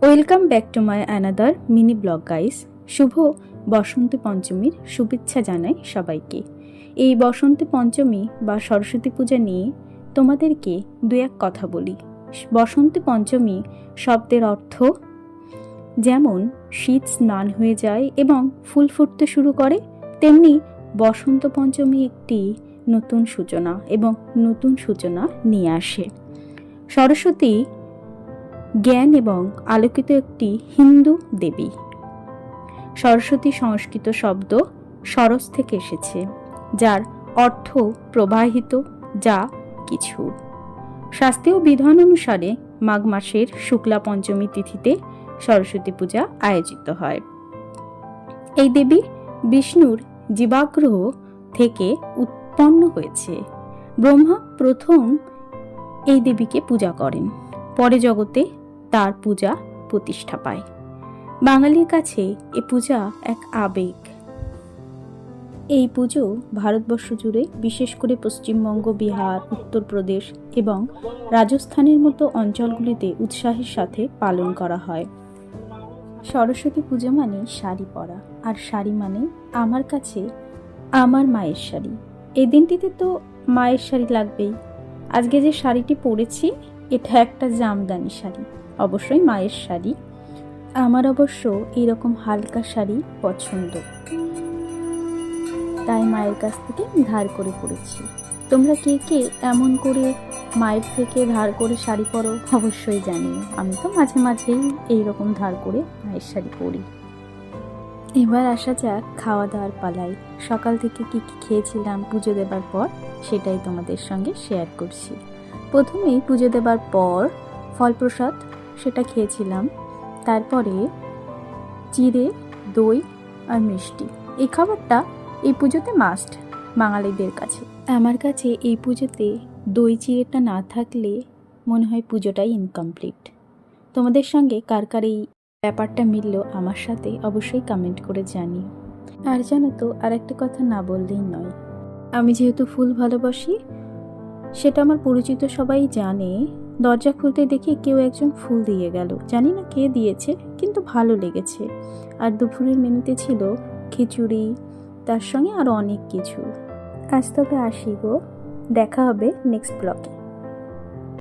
Welcome back to my another mini blog guys. শুভ বসন্ত পঞ্চমীর শুভেচ্ছা জানাই সবাইকে। এই বসন্ত পঞ্চমী বা সরস্বতী পূজা নিয়ে তোমাদেরকে দু এক কথা বলি। বসন্ত পঞ্চমী শব্দের অর্থ যেমন শীত স্নান হয়ে যায় এবং ফুল ফুটতে শুরু করে, তেমনি বসন্ত পঞ্চমী একটি নতুন সূচনা এবং নতুন সূচনা নিয়ে আসে। সরস্বতী জ্ঞান এবং আলোকিত একটি হিন্দু দেবী। সরস্বতী সংস্কৃত শব্দ সরস থেকে এসেছে, যার অর্থ প্রবাহিত যা কিছু। শাস্ত্রীয় বিধান অনুসারে মাঘ মাসের শুক্লা পঞ্চমী তিথিতে সরস্বতী পূজা আয়োজিত হয়। এই দেবী বিষ্ণুর জীবাগ্রহ থেকে উৎপন্ন হয়েছে। ব্রহ্মা প্রথম এই দেবীকে পূজা করেন, পরে জগতে তার পূজা প্রতিষ্ঠা পায়। বাঙালির কাছে এ পূজা এক আবেগ। এই পুজো ভারতবর্ষ জুড়ে, বিশেষ করে পশ্চিমবঙ্গ, বিহার, উত্তরপ্রদেশ এবং রাজস্থানের মতো অঞ্চলগুলিতে উৎসাহের সাথে পালন করা হয়। সরস্বতী পুজো মানে শাড়ি পরা, আর শাড়ি মানে আমার কাছে আমার মায়ের শাড়ি। এই দিনটিতে তো মায়ের শাড়ি লাগবেই। আজকে যে শাড়িটি পরেছি এটা একটা জামদানি শাড়ি, অবশ্যই মায়ের শাড়ি। আমার অবশ্য এইরকম হালকা শাড়ি পছন্দ, তাই মায়ের কাছ থেকে ধার করে পরেছি। তোমরা কে কে এমন করে মায়ের থেকে ধার করে শাড়ি পরো অবশ্যই জানিও। আমি তো মাঝে মাঝেই এইরকম ধার করে মায়ের শাড়ি পরি। এবার আসা যাক খাওয়া দাওয়ার পালায়। সকাল থেকে কি কি খেয়েছিলাম পুজো দেবার পর সেটাই তোমাদের সঙ্গে শেয়ার করছি। প্রথমেই পুজো দেবার পর ফল প্রসাদ সেটা খেয়েছিলাম। তারপরে চিড়ে, দই আর মিষ্টি। এই খাবারটা এই পুজোতে মাস্ট বাঙালিদের কাছে। আমার কাছে এই পুজোতে দই চিড়েটা না থাকলে মনে হয় পুজোটাই ইনকমপ্লিট। তোমাদের সঙ্গে কার কার এই ব্যাপারটা মিলল আমার সাথে অবশ্যই কমেন্ট করে জানিও। আর জানো তো, আর একটা কথা না বললেই নয়, আমি যেহেতু ফুল ভালোবাসি সেটা আমার পরিচিত সবাই জানে। দরজা খুলতে দেখি কেউ একজন ফুল দিয়ে গেল, জানি না কে দিয়েছে, কিন্তু ভালো লেগেছে। আর দুপুরের মেনুতে ছিল খিচুড়ি, তার সঙ্গে আরও অনেক কিছু। আজ তবে আসি গো, দেখা হবে নেক্সট ব্লগে।